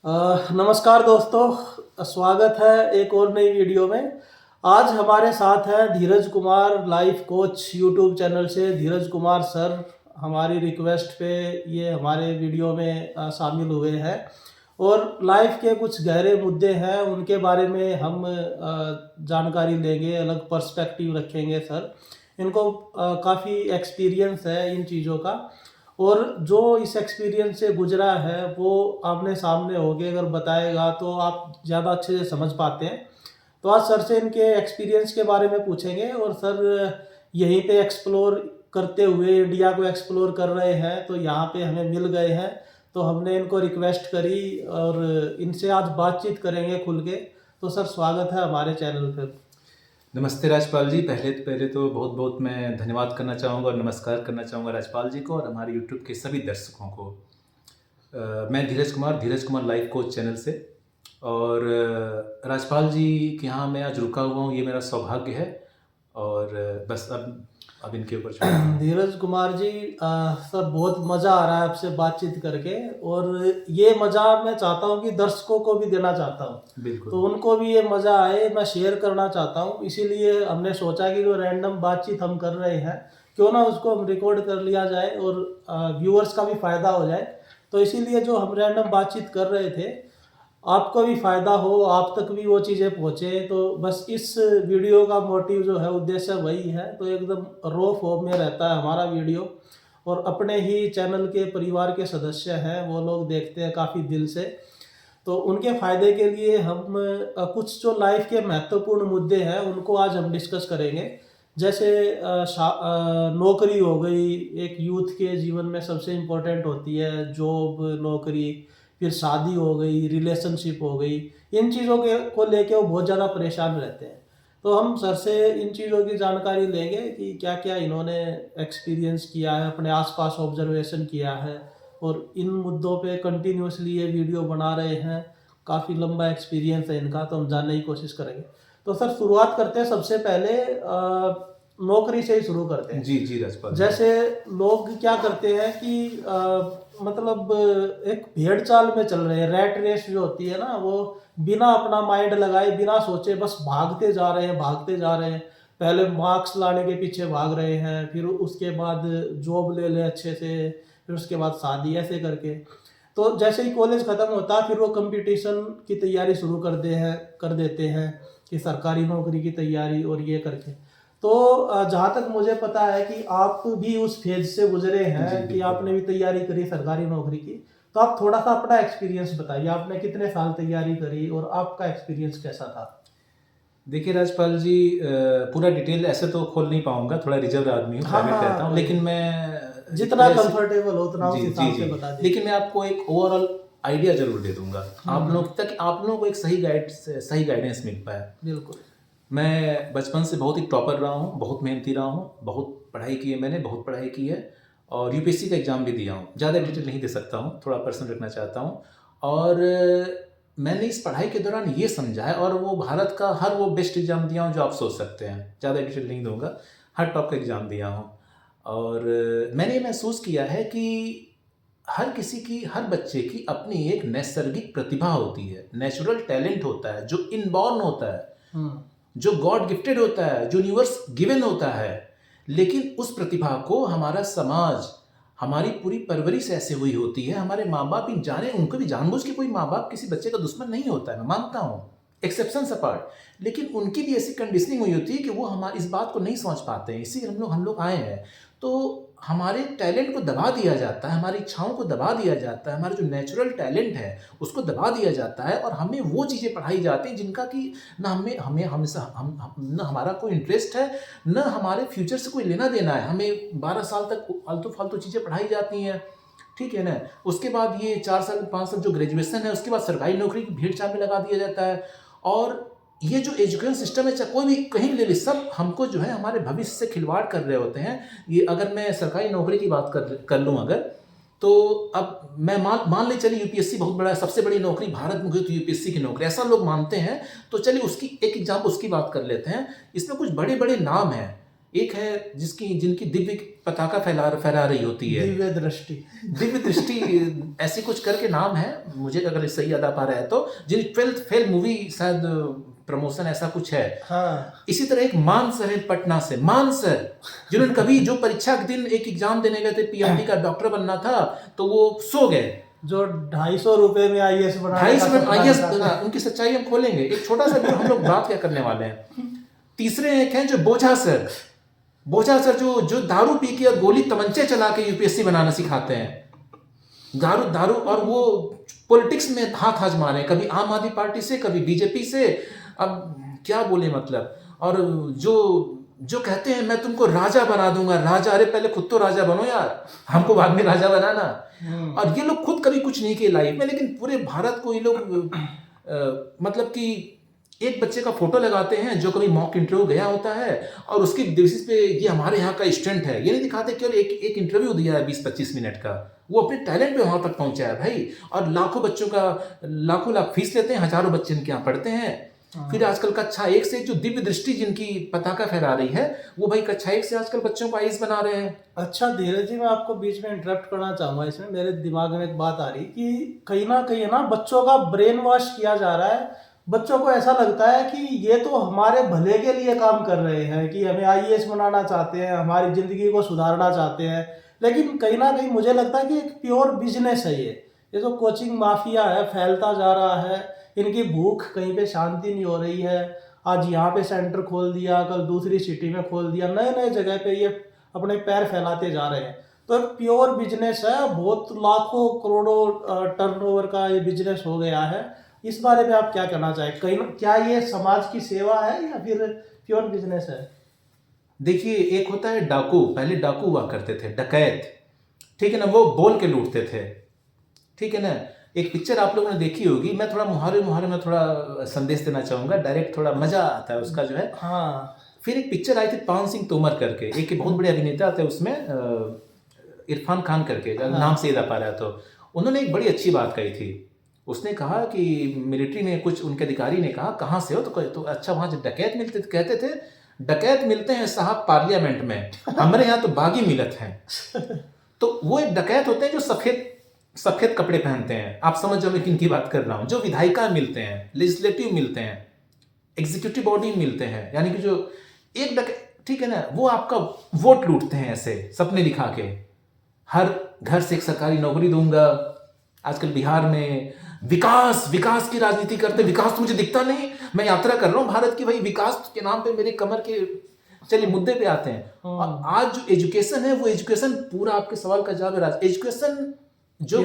नमस्कार दोस्तों, स्वागत है एक और नई वीडियो में। आज हमारे साथ हैं Dheeraj Kumar, life coach YouTube channel से। धीरज कुमार सर हमारी रिक्वेस्ट पे ये हमारे वीडियो में शामिल हुए हैं और लाइफ के कुछ गहरे मुद्दे हैं, उनके बारे में हम जानकारी लेंगे, अलग पर्सपेक्टिव रखेंगे। सर इनको काफ़ी एक्सपीरियंस है इन चीज़ों का, और जो इस एक्सपीरियंस से गुजरा है वो आमने सामने होके अगर बताएगा तो आप ज़्यादा अच्छे से समझ पाते हैं। तो आज सर से इनके एक्सपीरियंस के बारे में पूछेंगे। और सर यहीं पे एक्सप्लोर करते हुए इंडिया को एक्सप्लोर कर रहे हैं, तो यहाँ पे हमें मिल गए हैं, तो हमने इनको रिक्वेस्ट करी और इनसे आज बातचीत करेंगे खुल के। तो सर स्वागत है हमारे चैनल पे। नमस्ते राजपाल जी। पहले तो बहुत बहुत मैं धन्यवाद करना चाहूँगा और नमस्कार करना चाहूँगा राजपाल जी को और हमारे यूट्यूब के सभी दर्शकों को। मैं धीरज कुमार लाइफ कोच चैनल से, और राजपाल जी के यहाँ मैं आज रुका हुआ हूँ, ये मेरा सौभाग्य है। और बस अब इनके ऊपर धीरज कुमार जी, सर बहुत मज़ा आ रहा है आपसे बातचीत करके, और ये मज़ा मैं चाहता हूँ कि दर्शकों को भी देना चाहता हूँ। बिल्कुल। तो उनको भी ये मज़ा आए, मैं शेयर करना चाहता हूँ। इसीलिए हमने सोचा कि जो रैंडम बातचीत हम कर रहे हैं, क्यों ना उसको हम रिकॉर्ड कर लिया जाए और व्यूअर्स का भी फ़ायदा हो जाए। तो इसीलिए जो हम रैंडम बातचीत कर रहे थे, आपको भी फ़ायदा हो, आप तक भी वो चीज़ें पहुँचे। तो बस इस वीडियो का मोटिव जो है, उद्देश्य वही है। तो एकदम रॉ फॉर्म में रहता है हमारा वीडियो, और अपने ही चैनल के परिवार के सदस्य हैं, वो लोग देखते हैं काफ़ी दिल से। तो उनके फ़ायदे के लिए हम कुछ जो लाइफ के महत्वपूर्ण मुद्दे हैं उनको आज हम डिस्कस करेंगे। जैसे नौकरी हो गई, एक यूथ के जीवन में सबसे इम्पोर्टेंट होती है जॉब, नौकरी। फिर शादी हो गई, रिलेशनशिप हो गई। इन चीज़ों के को लेके वो बहुत ज़्यादा परेशान रहते हैं। तो हम सर से इन चीज़ों की जानकारी लेंगे कि क्या क्या इन्होंने एक्सपीरियंस किया है, अपने आसपास ऑब्जर्वेशन किया है, और इन मुद्दों पे कंटिन्यूसली ये वीडियो बना रहे हैं। काफ़ी लंबा एक्सपीरियंस है इनका, तो हम जानने की कोशिश करेंगे। तो सर शुरुआत करते हैं सबसे पहले नौकरी से ही शुरू करते हैं। जी जी राजपाल जी। जैसे लोग क्या करते हैं कि मतलब एक भेड़ चाल में चल रहे हैं, रैट रेस जो होती है ना, वो बिना अपना माइंड लगाए, बिना सोचे बस भागते जा रहे हैं, भागते जा रहे हैं। पहले मार्क्स लाने के पीछे भाग रहे हैं, फिर उसके बाद जॉब ले ले अच्छे से, फिर उसके बाद शादी, ऐसे करके। तो जैसे ही कॉलेज ख़त्म होता है, फिर वो कंपटीशन की तैयारी शुरू कर देते हैं कि सरकारी नौकरी की तैयारी और ये करके। तो जहाँ तक मुझे पता है कि आप भी उस फेज से गुजरे हैं कि आपने भी तैयारी करी सरकारी नौकरी की। तो आप थोड़ा सा अपना एक्सपीरियंस बताइए, आपने कितने साल तैयारी करी और आपका एक्सपीरियंस कैसा था? देखिए राजपाल जी, पूरा डिटेल ऐसे तो खोल नहीं पाऊंगा, थोड़ा रिजर्व आदमी हूँ, प्राइवेट रहता हूँ, लेकिन मैं जितना कंफर्टेबल हो उतना उस जी हिसाब जी से जी बता दीजिए। लेकिन मैं आपको एक ओवरऑल आइडिया जरूर दे दूंगा आप लोग, ताकि आप लोगों को एक सही गाइडेंस मिल पाए। बिल्कुल। मैं बचपन से बहुत ही टॉपर रहा हूँ, बहुत मेहनती रहा हूँ, बहुत पढ़ाई की है, मैंने बहुत पढ़ाई की है, और यूपीएससी का एग्ज़ाम भी दिया हूँ। ज़्यादा डिटेल नहीं दे सकता हूँ, थोड़ा पर्सनल रखना चाहता हूँ। और मैंने इस पढ़ाई के दौरान ये समझा है, और वो भारत का हर वो बेस्ट एग्ज़ाम दिया हूँ जो आप सोच सकते हैं, ज़्यादा डिटेल नहीं दूंगा, हर टॉप का एग्ज़ाम दिया हूँ। और मैंने ये महसूस किया है कि हर बच्चे की अपनी एक नैसर्गिक प्रतिभा होती है, नेचुरल टैलेंट होता है, जो इनबॉर्न होता है, जो गॉड गिफ्टेड होता है, जो यूनिवर्स गिवन होता है। लेकिन उस प्रतिभा को हमारा समाज, हमारी पूरी परवरिश ऐसे हुई होती है, हमारे माँ बाप भी जाने, उनको भी जानबूझ के, कोई माँ बाप किसी बच्चे का दुश्मन नहीं होता है, मैं मानता हूँ, एक्सेप्शंस अपार्ट, लेकिन उनकी भी ऐसी कंडीशनिंग हुई होती है कि वो हमारी इस बात को नहीं समझ पाते हैं, इसी हम लोग आए हैं। तो हमारे टैलेंट को दबा दिया जाता है, हमारी इच्छाओं को दबा दिया जाता है, हमारा जो नेचुरल टैलेंट है उसको दबा दिया जाता है, और हमें वो चीज़ें पढ़ाई जाती हैं जिनका कि ना हमें न हमारा कोई इंटरेस्ट है, न हमारे फ्यूचर से कोई लेना देना है। हमें 12 साल तक आलतू फालतू चीज़ें पढ़ाई जाती हैं, ठीक है ना। उसके बाद ये 4 साल 5 साल जो ग्रेजुएशन है, उसके बाद सरकारी नौकरी की भीड़ चाल में लगा दिया जाता है। और ये जो एजुकेशन सिस्टम है, चाहे कोई भी कहीं भी ले ली, सब हमको जो है हमारे भविष्य से खिलवाड़ कर रहे होते हैं। ये अगर मैं सरकारी नौकरी की बात कर लूँ अगर, तो अब मैं मान ले चलिए यूपीएससी बहुत बड़ा है, सबसे बड़ी नौकरी भारत में हुई तो यूपीएससी की नौकरी, ऐसा लोग मानते हैं। तो चलिए उसकी एक एग्जाम्पल उसकी बात कर लेते हैं। इसमें कुछ बड़े बड़े नाम हैं, एक है जिनकी दिव्य पताका फहरा रही होती है, दिव्य दृष्टि ऐसी कुछ करके नाम है, मुझे अगर सही याद आ पा रहा है तो, जिन 12th फेल मूवी शायद प्रमोशन ऐसा कुछ है। हाँ। इसी तरह एक मान सर है पटना से, मान सर, जिन्होंने कभी जो परीक्षा के दिन एक एग्जाम देने गए थे, पीएमटी का डॉक्टर बनना था, तो वो सो गए। जो 250 रुपए में आईएएस बना, 250 में आईएएस, उनकी सच्चाई हम खोलेंगे। एक छोटा सा हम लोग बात क्या करने वाले हैं। तीसरे एक हैं जो बोझा सर जो दारू पी के और गोली तमंचे चला के यूपीएससी बनाना सिखाते हैं। दारू और वो पॉलिटिक्स में हाथ आजमा रहे हैं, कभी आम आदमी पार्टी से, कभी बीजेपी से। अब क्या बोले मतलब, और जो कहते हैं मैं तुमको राजा बना दूंगा, राजा, अरे पहले खुद तो राजा बनो यार, हमको बाद में राजा बनाना। और ये लोग खुद कभी कुछ नहीं किए लाइफ में, लेकिन पूरे भारत को ये लोग मतलब कि एक बच्चे का फोटो लगाते हैं जो कभी मॉक इंटरव्यू गया होता है, और उसकी बेसिस पे ये हमारे यहाँ का स्टूडेंट है, ये नहीं दिखाते केवल एक इंटरव्यू दिया है 20-25 मिनट का, वो अपने टैलेंट पे वहां तक पहुंचा है भाई। और लाखों बच्चों का लाखों लाख फीस लेते हैं, हजारों बच्चे इनके यहाँ पढ़ते हैं। फिर आजकल कक्षा 1 से जो दिव्य दृष्टि जिनकी पताका फहरा रही है, वो भाई कक्षा 1 से आजकल बच्चों को आईएएस बना रहे हैं। अच्छा धीरज जी, मैं आपको बीच में इंटरप्ट करना चाहूंगा। इसमें मेरे दिमाग में एक बात आ रही कि कहीं ना बच्चों का ब्रेन वॉश किया जा रहा है। बच्चों को ऐसा लगता है कि ये तो हमारे भले के लिए काम कर रहे हैं, कि हमें आईएएस बनाना चाहते हैं, हमारी जिंदगी को सुधारना चाहते हैं। लेकिन कहीं ना कहीं मुझे लगता है कि एक प्योर बिजनेस है ये जो कोचिंग माफिया है, फैलता जा रहा है। इनकी भूख कहीं पे शांति नहीं हो रही है। आज यहाँ पे सेंटर खोल दिया, कल दूसरी सिटी में खोल दिया, नए नए जगह पे ये अपने पैर फैलाते जा रहे हैं। तो एक प्योर बिजनेस है, बहुत लाखों करोड़ों टर्नओवर का ये बिजनेस हो गया है। इस बारे में आप क्या कहना चाहें? कहीं क्या ये समाज की सेवा है या फिर प्योर बिजनेस है? देखिए, एक होता है डाकू, पहले डाकू हुआ करते थे, डकैत, ठीक है ना, वो बोल के लूटते थे, ठीक है ना। एक पिक्चर आप लोगों ने देखी होगी, मैं थोड़ा मुहारे में थोड़ा संदेश देना चाहूंगा, डायरेक्ट थोड़ा मजा आता है उसका जो है। हाँ। फिर एक पिक्चर आई थी पान सिंह तोमर करके, एक बहुत बड़े अभिनेता आते हैं उसमें, इरफान खान करके, नाम से याद आ पा रहा है, तो उन्होंने एक बड़ी अच्छी बात कही थी। उसने कहा कि मिलिट्री में कुछ उनके अधिकारी ने कहा कहाँ से हो, तो अच्छा वहाँ जो डकैत मिलते थे, कहते थे डकैत मिलते हैं साहब पार्लियामेंट में, हमारे यहाँ तो बागी मिलत हैं। तो वो एक डकैत होते हैं जो सफेद कपड़े पहनते हैं, आप समझ जाओ मैं किन की बात कर रहा हूँ। जो विधायिका मिलते हैं, लेजिस्लेटिव मिलते हैं, एग्जीक्यूटिव बॉडी मिलते हैं, यानी कि जो एक डकैत, ठीक है ना, वो आपका वोट लूटते हैं ऐसे सपने दिखा के, हर घर से एक सरकारी नौकरी दूंगा। आजकल बिहार में विकास की राजनीति करते, विकास तो मुझे दिखता नहीं, मैं यात्रा कर रहा हूँ भारत की, भाई विकास के नाम पे मेरे कमर के। चलिए मुद्दे पे आते हैं। और आज जो एजुकेशन है, वो एजुकेशन पूरा आपके सवाल का जवाब है, एजुकेशन जो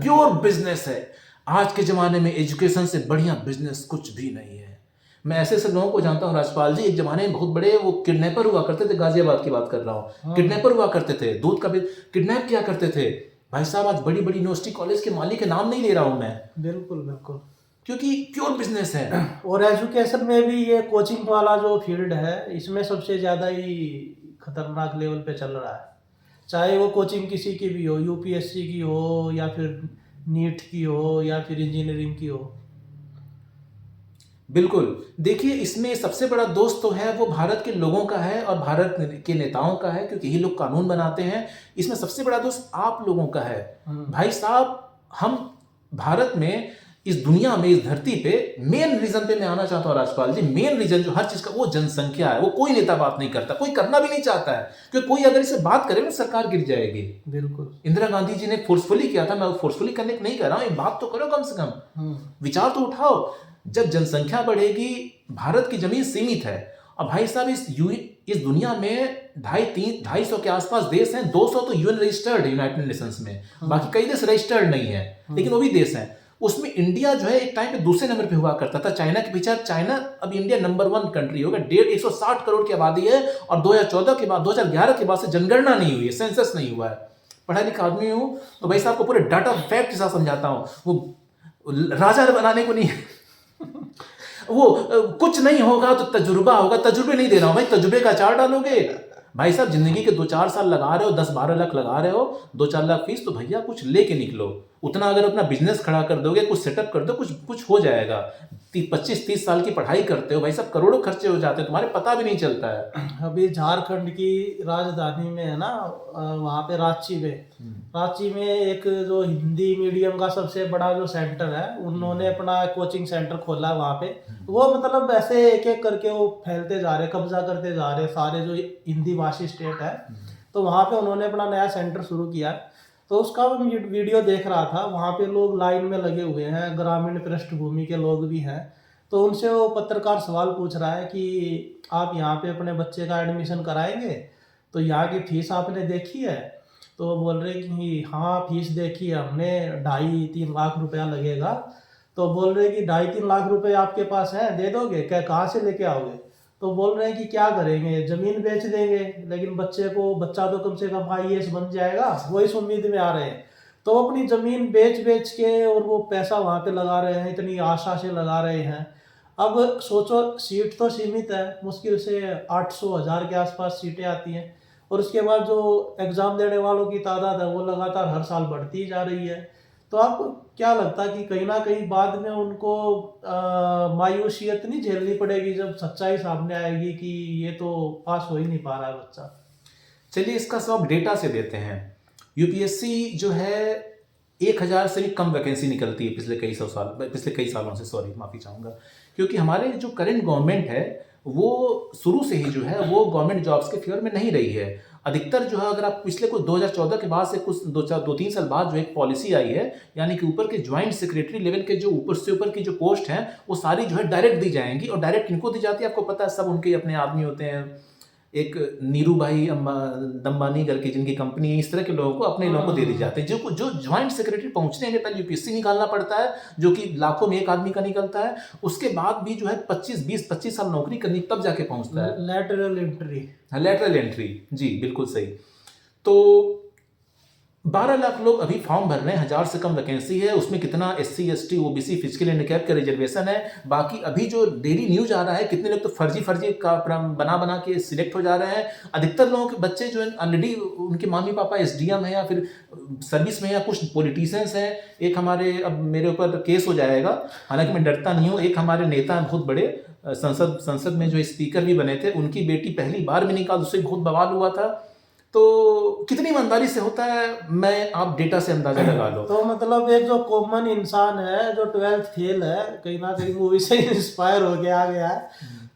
प्योर बिजनेस है। आज के जमाने में एजुकेशन से बढ़िया बिजनेस कुछ भी नहीं है। मैं ऐसे लोगों को जानता हूँ राजपाल जी, एक जमाने में बहुत बड़े वो किडनैपर हुआ करते थे, गाजियाबाद की बात कर रहा हूँ, किडनैपर हुआ करते थे, दूध का किडनैप किया करते थे भाई साहब। आज बड़ी बड़ी यूनिवर्सिटी कॉलेज के मालिक के नाम नहीं ले रहा हूँ मैं, बिल्कुल, क्योंकि प्योर बिजनेस है। और एजुकेशन में भी ये कोचिंग वाला जो फील्ड है, इसमें सबसे ज़्यादा ही खतरनाक लेवल पे चल रहा है। चाहे वो कोचिंग किसी की भी हो, यूपीएससी की हो या फिर नीट की हो या फिर इंजीनियरिंग की हो। बिल्कुल, देखिए इसमें सबसे बड़ा दोस्त तो है वो भारत के लोगों का है और भारत के नेताओं का है, क्योंकि यही लोग कानून बनाते हैं। इसमें सबसे बड़ा दोस्त आप लोगों का है भाई साहब। हम भारत में, इस दुनिया में, इस धरती पे मेन रीजन पे मैं आना चाहता हूँ राजपाल जी, मेन रीजन जो हर चीज का, वो जनसंख्या है। वो कोई नेता बात नहीं करता, कोई करना भी नहीं चाहता है, क्योंकि कोई अगर इसे बात करे तो सरकार गिर जाएगी। बिल्कुल, इंदिरा गांधी जी ने फोर्सफुली किया था, मैं फोर्सफुली करने को नहीं कह रहा हूँ, एक बात तो करो कम से कम, विचार तो उठाओ। जब जनसंख्या बढ़ेगी, भारत की जमीन सीमित है, और भाई साहब इस दुनिया में 250 के आसपास देश हैं, 200 तो यूएन रजिस्टर्ड है यूनाइटेड नेशंस में, बाकी कई देश रजिस्टर्ड नहीं है, लेकिन वो भी देश हैं। उसमें इंडिया जो है एक टाइम पे दूसरे नंबर पे हुआ करता था, चाइना के पीछे। चाइना अब इंडिया नंबर 1 कंट्री होगा, 160 करोड़ की आबादी है, और 2014 के बाद, 2011 के बाद से जनगणना नहीं हुई है, सेंसस नहीं हुआ है। पढ़ा लिखा आदमी हूँ तो भाई साहब को पूरे डाटा फैक्ट के साथ समझाता हूँ। वो राजा बनाने को नहीं वो कुछ नहीं होगा तो तजुर्बा होगा, तजुर्बे नहीं दे रहा हूं भाई, तजुर्बे का अचार डालोगे भाई साहब। जिंदगी के 2-4 साल लगा रहे हो, 10-12 लाख लगा रहे हो, 2-4 लाख फीस, तो भैया कुछ लेके निकलो। उतना अगर अपना बिजनेस खड़ा कर दोगे, कुछ सेटअप कर दो, कुछ हो जाएगा। 25-30 साल की पढ़ाई करते हो भाई साहब, करोड़ों खर्चे हो जाते हैं, तुम्हारे पता भी नहीं चलता है। अभी झारखंड की राजधानी में है ना, वहाँ पे रांची में, रांची में एक जो हिंदी मीडियम का सबसे बड़ा जो सेंटर है, उन्होंने अपना कोचिंग सेंटर खोला वहाँ पे। वो मतलब ऐसे एक एक करके वो फैलते जा रहे, कब्जा करते जा रहे सारे जो हिंदी भाषी स्टेट है। तो वहाँ पे उन्होंने अपना नया सेंटर शुरू किया। तो उसका वीडियो देख रहा था, वहाँ पे लोग लाइन में लगे हुए हैं, ग्रामीण पृष्ठभूमि के लोग भी हैं। तो उनसे वो पत्रकार सवाल पूछ रहा है कि आप यहाँ पे अपने बच्चे का एडमिशन कराएंगे, तो यहाँ की फीस आपने देखी है? तो वो बोल रहे कि हाँ फीस देखी है हमने, 2.5-3 लाख रुपया लगेगा। तो बोल रहे कि 2.5-3 लाख रुपए आपके पास हैं, दे दोगे क्या, कहाँ से लेके आओगे? तो बोल रहे हैं कि क्या करेंगे, ज़मीन बेच देंगे, लेकिन बच्चा तो कम से कम IAS बन जाएगा, वो इस उम्मीद में आ रहे हैं। तो वो अपनी ज़मीन बेच बेच के और वो पैसा वहाँ पे लगा रहे हैं, इतनी आशा से लगा रहे हैं। अब सोचो, सीट तो सीमित है, मुश्किल से 800-1000 के आसपास सीटें आती हैं, और उसके बाद जो एग्ज़ाम देने वालों की तादाद है वो लगातार हर साल बढ़ती ही जा रही है। तो आपको क्या लगता है कि कहीं ना कहीं बाद में उनको मायूसियत नहीं झेलनी पड़ेगी जब सच्चाई सामने आएगी कि ये तो पास हो ही नहीं पा रहा है बच्चा? चलिए इसका जवाब डेटा से देते हैं। यूपीएससी जो है 1000 से भी कम वैकेंसी निकलती है पिछले कई सालों से, सॉरी माफ़ी चाहूँगा, क्योंकि हमारे जो करंट गवर्नमेंट है वो शुरू से ही जो है वो गवर्नमेंट जॉब्स के फेवर में नहीं रही है। अधिकतर जो है, अगर आप पिछले कुछ 2014 के बाद से कुछ 2-3 साल बाद जो एक पॉलिसी आई है, यानी कि ऊपर के ज्वाइंट सेक्रेटरी लेवल के जो ऊपर से ऊपर की जो पोस्ट हैं वो सारी जो है डायरेक्ट दी जाएंगी। और डायरेक्ट किनको दी जाती है आपको पता है, सब उनके अपने आदमी होते हैं। एक नीरू भाई दम्बानी करके जिनकी कंपनी है, इस तरह के लोगों को, अपने लोगों को दे दी जाते हैं। जो ज्वाइंट सेक्रेटरी पहुंचने के पहले यूपीएससी निकालना पड़ता है, जो कि लाखों में एक आदमी का निकलता है। उसके बाद भी जो है 25 साल नौकरी करनी तब जाके पहुंचता है। Lateral entry. लैटरल एंट्री, जी बिल्कुल सही। तो 12 लाख लोग अभी फॉर्म भर रहे हैं, 1000 से कम वैकेंसी है। उसमें कितना SC ST OBC physical handicap का रिजर्वेशन है। बाकी अभी जो डेली न्यूज आ रहा है, कितने लोग तो फर्जी का बना के सिलेक्ट हो जा रहे हैं। अधिकतर लोगों के बच्चे जो है ऑलरेडी उनके मम्मी पापा SDM है या फिर सर्विस में, या कुछ पॉलिटिशियंस हैं। एक हमारे, अब मेरे ऊपर केस हो जाएगा, हालांकि मैं डरता नहीं हूँ, एक हमारे नेता बहुत बड़े संसद में जो स्पीकर भी बने थे, उनकी बेटी पहली बार में निकाल, उससे बहुत बवाल हुआ था। तो कितनी ईमानदारी से होता है, मैं आप डेटा से अंदाजा लगा लो। तो मतलब एक जो कॉमन इंसान है जो 12th फेल है, कहीं ना कहीं मूवी से इंस्पायर हो के आ गया है,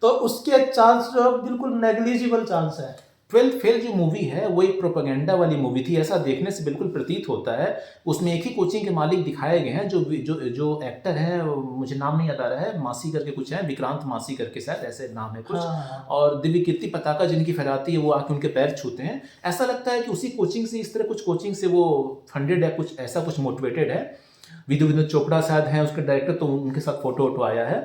तो उसके चांस जो बिल्कुल नेग्लिजिबल चांस है। 12th फेल जो मूवी है वो एक प्रोपेगेंडा वाली मूवी थी, ऐसा देखने से बिल्कुल प्रतीत होता है। उसमें एक ही कोचिंग के मालिक दिखाए गए हैं, जो एक्टर हैं, मुझे नाम नहीं याद आ रहा है, मासी करके कुछ है, विक्रांत मासी करके शायद ऐसे नाम है कुछ। हाँ। और दिव्य कीर्ति पताका जिनकी फहराती है, वो आके उनके पैर छूते हैं। ऐसा लगता है कि उसी कोचिंग से, इस तरह कुछ कोचिंग से वो फंडेड है, कुछ ऐसा कुछ मोटिवेटेड है। विनोद चोपड़ा शायद हैं उसके डायरेक्टर, तो उनके साथ फोटो आया है।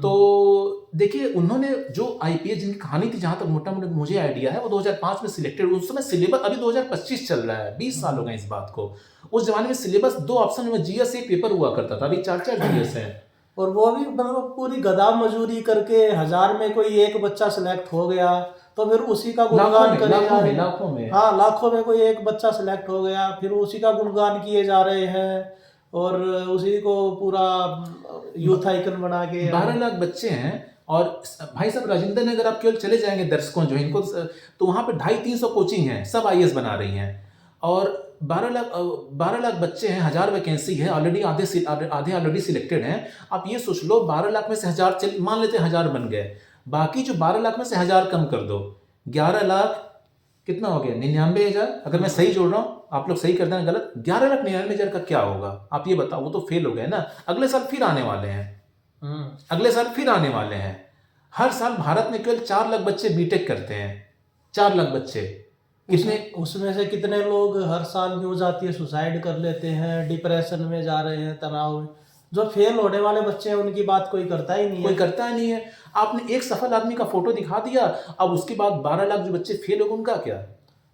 तो देखिए, उन्होंने जो IPS जिनकी कहानी थी, जहां तक मोटा मोटा मुझे आइडिया है, वो 2005 में सिलेक्टेड। उस समय सिलेबस, अभी 2025 चल रहा है, 20 साल हो गए इस बात को। उस जमाने में सिलेबस 2 ऑप्शन में GS एक पेपर हुआ करता था, अभी 4-4 GS है। और वो भी मतलब पूरी गधा मजूरी करके 1000 में कोई एक बच्चा सिलेक्ट हो गया, तो फिर उसी का गुणगान करे जा रहे हैं। लाखों में, हाँ, लाखों में कोई एक बच्चा सिलेक्ट हो गया, फिर उसी का गुणगान किए जा रहे हैं, और उसी को पूरा यूथ आइकन बना के। 12 लाख बच्चे हैं। और भाई साहब, राजेंद्र नगर आप केवल चले जाएंगे दर्शकों जो इनको, तो वहाँ पे 250-300 कोचिंग हैं, सब IAS बना रही हैं। और 12 लाख बच्चे हैं, 1000 वैकेंसी है, ऑलरेडी आधे ऑलरेडी सिलेक्टेड हैं। आप ये सोच लो, 12 लाख में से 1000, चल मान लेते हैं 1000 बन गए, बाकी जो 12 लाख में से 1000 कम कर दो, 11 लाख कितना हो गया, 99,000। अगर मैं सही जोड़ रहा हूँ, आप लोग सही कर देना गलत, 11,99,000 का क्या होगा आप ये बताओ। वो तो फेल हो गए ना, अगले साल फिर आने वाले हैं, अगले साल फिर आने वाले हैं। हर साल भारत में केवल 4 लाख बच्चे बीटेक करते हैं, 4 लाख बच्चे। कितने, उसमें से कितने लोग हर साल न्यूज आती है सुसाइड कर लेते हैं, डिप्रेशन में जा रहे हैं, तनाव में। जो फेल होने वाले बच्चे हैं उनकी बात कोई करता ही नहीं है, कोई करता ही नहीं है। आपने एक सफल आदमी का फोटो दिखा दिया, अब उसके बाद 12 लाख जो बच्चे फेल हो गए, उनका क्या?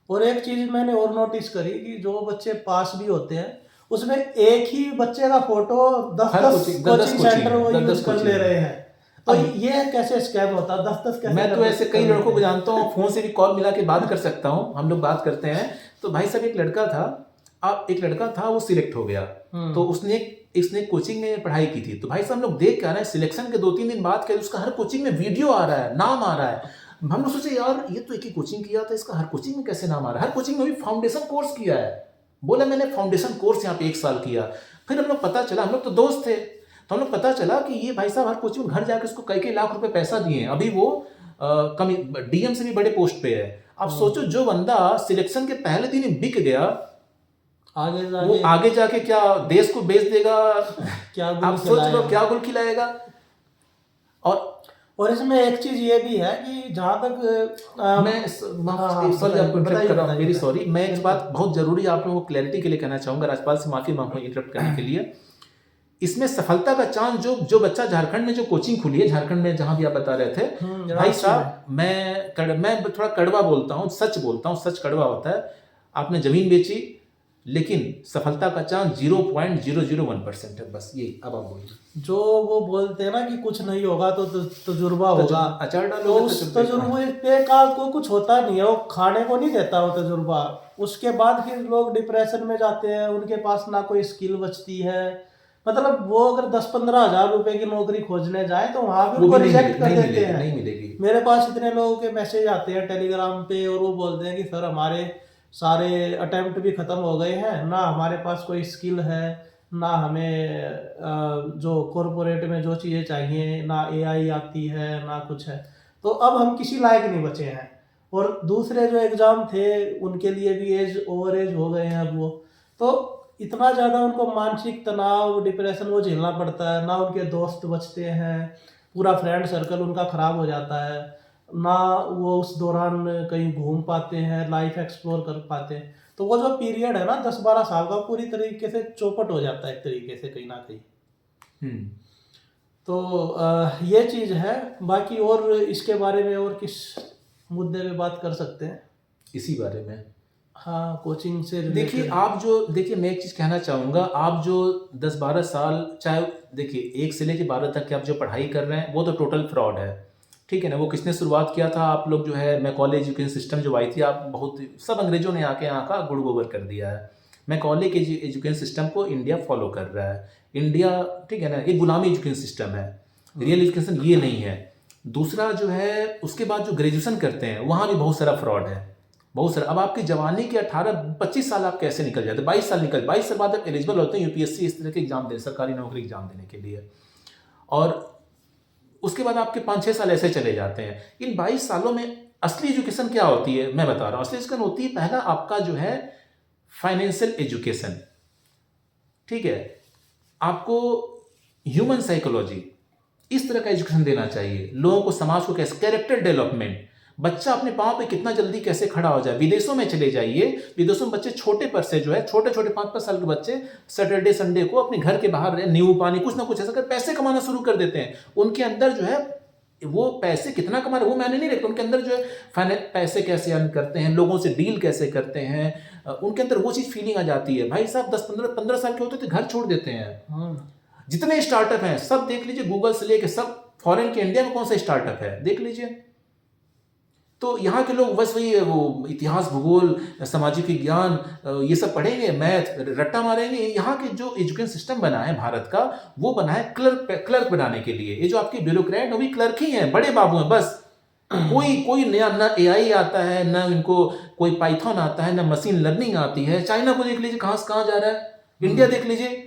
और एक चीज मैंने और नोटिस करी कि जो बच्चे पास भी होते हैं, उसमें एक ही बच्चे का फोटो 10 कोचिंग सेंटर वो यूज कर ले रहे हैं। तो ये कैसे स्कैम होता है? 10 कैसे? मैं तो ऐसे कई लड़कों को जानता हूँ, फोन से भी कॉल मिला के बात कर सकता हूँ, हम लोग बात करते हैं। तो भाई साहब, एक लड़का था, अब एक लड़का था वो सिलेक्ट हो गया, तो इसने कोचिंग में पढ़ाई की थी, तो भाई साहब हम लोग देख के आ रहे हैं सिलेक्शन के 2-3 दिन बाद क्या उसका हर कोचिंग में वीडियो आ रहा है, नाम आ रहा है। हम लोग सोचे यार ये तो एक ही कोचिंग किया था, इसका हर कोचिंग में कैसे नाम आ रहा है, हर कोचिंग में भी फाउंडेशन कोर्स किया है। बोला मैंने फाउंडेशन कोर्स यहाँ पे 1 साल किया। फिर हम लोग पता चला, हम लोग तो दोस्त थे, तो हम लोग पता चला कि ये भाई साहब हर कोचिंग में घर जाकर उसको कई लाख रुपए पैसा दिए हैं। अभी वो कमी डीएम से भी बड़े पोस्ट पे है। अब सोचो जो बंदा सिलेक्शन के पहले दिन ही बिक गया, वो आगे जाके क्या देश को बेच देगा, क्या आप सोच लो क्या गुल खिलाएगा। और इसमें एक चीज ये भी है कि जहां तक मैं एक बात बहुत जरूरी आप लोगों को क्लैरिटी के लिए कहना चाहूंगा, राजपाल से माफी मांगूंगा इंटरप्ट करने के लिए। इसमें सफलता का चांस जो बच्चा झारखंड में जो कोचिंग खुली है, झारखंड में जहां भी आप बता रहे थे भाई साहब, मैं थोड़ा कड़वा बोलता हूँ, सच बोलता हूँ, सच कड़वा होता है। आपने जमीन बेची लेकिन सफलता का चांस 0.001% है, बस यही। अब आप बोलिए। जो वो बोलते हैं ना कि कुछ नहीं होगा तो तजुर्बा होगा, अचार डालो तो उस तजुर्बे पे का कोई कुछ होता नहीं है, वो खाने को नहीं देता वो तजुर्बा। उसके बाद फिर लोग डिप्रेशन में जाते हैं, उनके पास ना कोई स्किल बचती है। मतलब वो अगर 10-15 हजार रुपए की नौकरी खोजने जाए तो वहां भी उनको रिजेक्ट कर देते हैं, नहीं मिलेगी। मेरे पास इतने लोगों के मैसेज आते हैं टेलीग्राम पे, और वो बोलते हैं कि सर हमारे सारे अटेम्प्ट भी खत्म हो गए हैं, ना हमारे पास कोई स्किल है, ना हमें जो कॉरपोरेट में जो चीज़ें चाहिए, ना एआई आती है, ना कुछ है, तो अब हम किसी लायक नहीं बचे हैं। और दूसरे जो एग्ज़ाम थे उनके लिए भी ओवर एज हो गए हैं अब वो, तो इतना ज़्यादा उनको मानसिक तनाव, डिप्रेशन वो झेलना पड़ता है, ना उनके दोस्त बचते हैं, पूरा फ्रेंड सर्कल उनका ख़राब हो जाता है, ना वो उस दौरान कहीं घूम पाते हैं, लाइफ एक्सप्लोर कर पाते हैं। तो वो जो पीरियड है ना 10-12 साल का, पूरी तरीके से चौपट हो जाता है एक तरीके से, कहीं ना कहीं। तो ये चीज़ है। बाकी और इसके बारे में और किस मुद्दे पे बात कर सकते हैं? इसी बारे में, हाँ, कोचिंग से देखिए मैं एक चीज़ कहना चाहूँगा, आप जो 10-12 साल, चाहे देखिए 1 से लेकर 12 तक की आप जो पढ़ाई कर रहे हैं वो तो टोटल फ्रॉड है, ठीक है ना। वो किसने शुरुआत किया था, आप लोग जो है मैकॉले एजुकेशन सिस्टम जो आई थी, आप बहुत सब अंग्रेजों ने आके यहाँ का गुड़ गोबर कर दिया है। मैकॉले के एजुकेशन सिस्टम को इंडिया फॉलो कर रहा है, इंडिया, ठीक है ना। ये गुलामी एजुकेशन सिस्टम है, रियल एजुकेशन ये नहीं है। दूसरा जो है, उसके बाद जो ग्रेजुएशन करते हैं वहाँ भी बहुत सारा फ्रॉड है, बहुत सारा। अब आपकी जवानी के 18-25 साल आप कैसे निकल जाते, 22 साल बाद आप एलिजिबल होते हैं यूपीएससी इस तरह के एग्जाम देने, सरकारी नौकरी एग्जाम देने के लिए, और उसके बाद आपके 5-6 साल ऐसे चले जाते हैं। इन 22 सालों में असली एजुकेशन क्या होती है मैं बता रहा हूँ। असली एजुकेशन होती है, पहला आपका जो है फाइनेंशियल एजुकेशन, ठीक है। आपको ह्यूमन साइकोलॉजी, इस तरह का एजुकेशन देना चाहिए लोगों को, समाज को कैसे, कैरेक्टर डेवलपमेंट, बच्चा अपने पाँव पे कितना जल्दी कैसे खड़ा हो जाए। विदेशों में चले जाइए, विदेशों में बच्चे छोटे पर से जो है, छोटे 5-5 साल के बच्चे सैटरडे संडे को अपने घर के बाहर नींबू पानी कुछ ना कुछ ऐसा कर पैसे कमाना शुरू कर देते हैं। उनके अंदर जो है वो पैसे कितना कमा रहे वो मैंने नहीं देखता, उनके अंदर जो है पैसे कैसे अर्न करते हैं, लोगों से डील कैसे करते हैं, उनके अंदर वो चीज़ फीलिंग आ जाती है। भाई साहब 10-15 साल के होते थे घर छोड़ देते हैं। जितने स्टार्टअप हैं सब देख लीजिए, गूगल से लेके सब, फॉरेन के इंडिया में कौन सा स्टार्टअप है देख लीजिए। तो यहाँ के लोग बस वही वो इतिहास, भूगोल, सामाजिक विज्ञान ये सब पढ़ेंगे, मैथ रट्टा मारेंगे। यहाँ के जो एजुकेशन सिस्टम बना है भारत का, वो बना है क्लर्क बनाने के लिए। ये जो आपके ब्यूरोक्रेट वो भी क्लर्क ही हैं, बड़े बाबू हैं बस। कोई नया ना एआई आता है, ना इनको कोई पाइथन आता है, ना मशीन लर्निंग आती है। चाइना को देख लीजिए कहाँ से कहाँ जा रहा है, इंडिया देख लीजिए,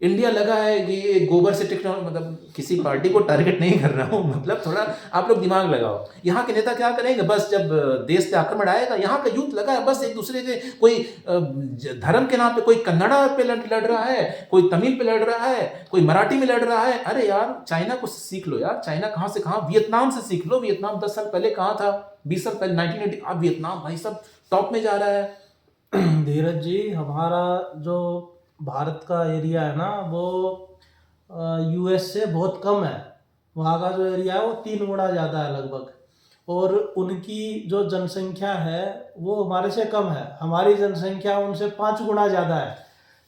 इंडिया लगा है कि ये गोबर से टेक्नोलॉजी, मतलब किसी पार्टी को टारगेट नहीं कर रहा हूँ, मतलब थोड़ा आप लोग दिमाग लगाओ। यहाँ के नेता क्या करेंगे, बस जब देश पे आक्रमण आएगा, यहाँ का यूथ लगा है बस एक दूसरे से, कोई धर्म के नाम पे कोई कन्नड़ा पे लड़ रहा है, कोई तमिल पे लड़ रहा है, कोई मराठी में लड़ रहा है। अरे यार चाइना को सीख लो यार, चाइना कहाँ से कहाँ, वियतनाम से सीख लो। वियतनाम 10 साल पहले कहाँ था, 20 साल पहले 1980, अब वियतनाम भाई सब टॉप में जा रहा है। धीरज जी, हमारा जो भारत का एरिया है ना वो यूएस से बहुत कम है। वहाँ का जो एरिया है वो 3 गुना ज़्यादा है लगभग, और उनकी जो जनसंख्या है वो हमारे से कम है, हमारी जनसंख्या उनसे 5 गुना ज़्यादा है।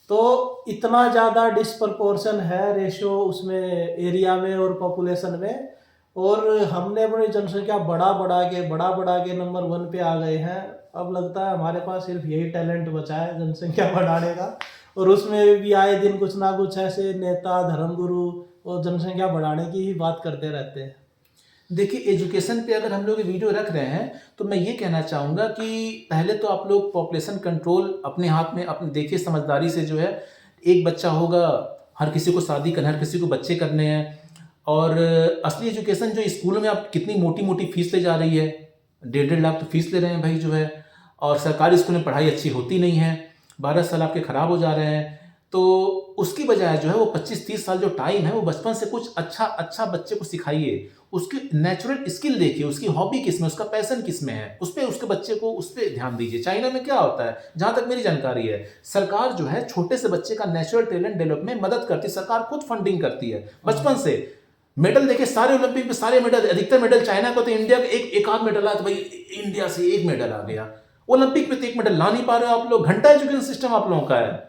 तो इतना ज़्यादा डिस्प्रपोर्शन है रेशो उसमें, एरिया में और पॉपुलेशन में, और हमने अपनी जनसंख्या बढ़ा बढ़ा के नंबर 1 पे आ गए हैं। अब लगता है हमारे पास सिर्फ यही टैलेंट बचा है जनसंख्या बढ़ाने का, और उसमें भी आए दिन कुछ ना कुछ ऐसे नेता, धर्मगुरु और जनसंख्या बढ़ाने की ही बात करते रहते हैं। देखिए, एजुकेशन पे अगर हम लोग ये वीडियो रख रहे हैं तो मैं ये कहना चाहूँगा कि पहले तो आप लोग पॉपुलेशन कंट्रोल अपने हाथ में अपने देखिए, समझदारी से जो है, एक बच्चा होगा, हर किसी को शादी करना, हर किसी को बच्चे करने हैं। और असली एजुकेशन जो स्कूलों में आप कितनी मोटी मोटी फीस ले जा रही है, 1.5 लाख तो फीस ले रहे हैं भाई जो है, और सरकारी स्कूल में पढ़ाई अच्छी होती नहीं है, 12 साल आपके ख़राब हो जा रहे हैं। तो उसकी बजाय जो है वो 25-30 साल जो टाइम है वो बचपन से कुछ अच्छा अच्छा बच्चे को सिखाइए, उसकी नेचुरल स्किल देखिए, उसकी हॉबी किस में, उसका पैशन किस में है, उस पर उसके बच्चे को उस पर ध्यान दीजिए। चाइना में क्या होता है, जहाँ तक मेरी जानकारी है, सरकार जो है छोटे से बच्चे का नेचुरल टैलेंट डेवलप में मदद करती है, सरकार खुद फंडिंग करती है बचपन से। मेडल देखिए, सारे ओलंपिक में सारे मेडल, अधिकतर मेडल चाइना को, तो इंडिया का एक आध मेडल आया तो भाई इंडिया से एक मेडल आ गया। ओलंपिक में तो एक मेडल ला नहीं पा रहे हो आप लोग। घंटा एजुकेशन सिस्टम आप लोगों का है,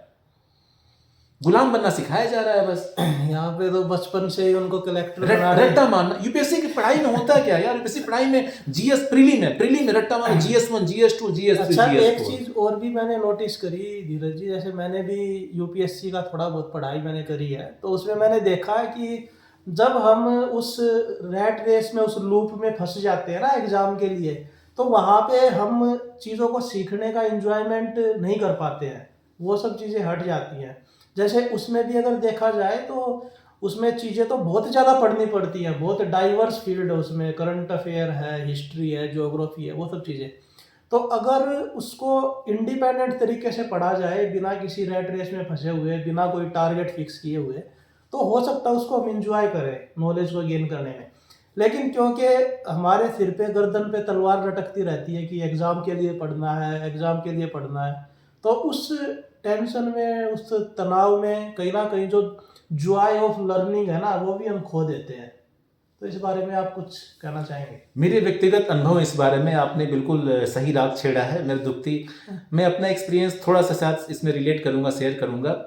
गुलाम बनना सिखाया जा रहा है बस। यहाँ पे तो बचपन से ही उनको कलेक्टर बना रहे हैं। रट्टा मारना यूपीएससी की पढ़ाई में होता है क्या यार? यूपीएससी पढ़ाई में जीएस प्रीली में रट्टा मारना, GS1 GS2 GS3 अच्छा, एक GS4। चीज और भी मैंने नोटिस करी धीरज जी, जैसे मैंने भी यूपीएससी का थोड़ा बहुत पढ़ाई मैंने करी है, तो उसमें मैंने देखा है कि जब हम उस रैट रेस में, उस लूप में फंस जाते हैं ना एग्जाम के लिए, तो वहाँ पे हम चीज़ों को सीखने का एंजॉयमेंट नहीं कर पाते हैं, वो सब चीज़ें हट जाती हैं। जैसे उसमें भी अगर देखा जाए तो उसमें चीज़ें तो बहुत ज़्यादा पढ़नी पड़ती हैं, बहुत डाइवर्स फील्ड है उसमें, करंट अफेयर है, हिस्ट्री है, ज्योग्राफी है, वो सब चीज़ें। तो अगर उसको इंडिपेंडेंट तरीके से पढ़ा जाए, बिना किसी रैट रेस में फंसे हुए, बिना कोई टारगेट फिक्स किए हुए, तो हो सकता है उसको हम इंजॉय करें नॉलेज को गेन करने में। लेकिन क्योंकि हमारे सिर पे, गर्दन पे तलवार लटकती रहती है कि एग्ज़ाम के लिए पढ़ना है, एग्ज़ाम के लिए पढ़ना है, तो उस टेंशन में, उस तनाव में कहीं ना कहीं जो जॉय ऑफ लर्निंग है ना, वो भी हम खो देते हैं। तो इस बारे में आप कुछ कहना चाहेंगे? मेरे व्यक्तिगत अनुभव इस बारे में आपने बिल्कुल सही राग छेड़ा है मेरे दुखती। मैं अपना एक्सपीरियंस थोड़ा सा साथ इसमें रिलेट करूंगा, शेयर करूंगा।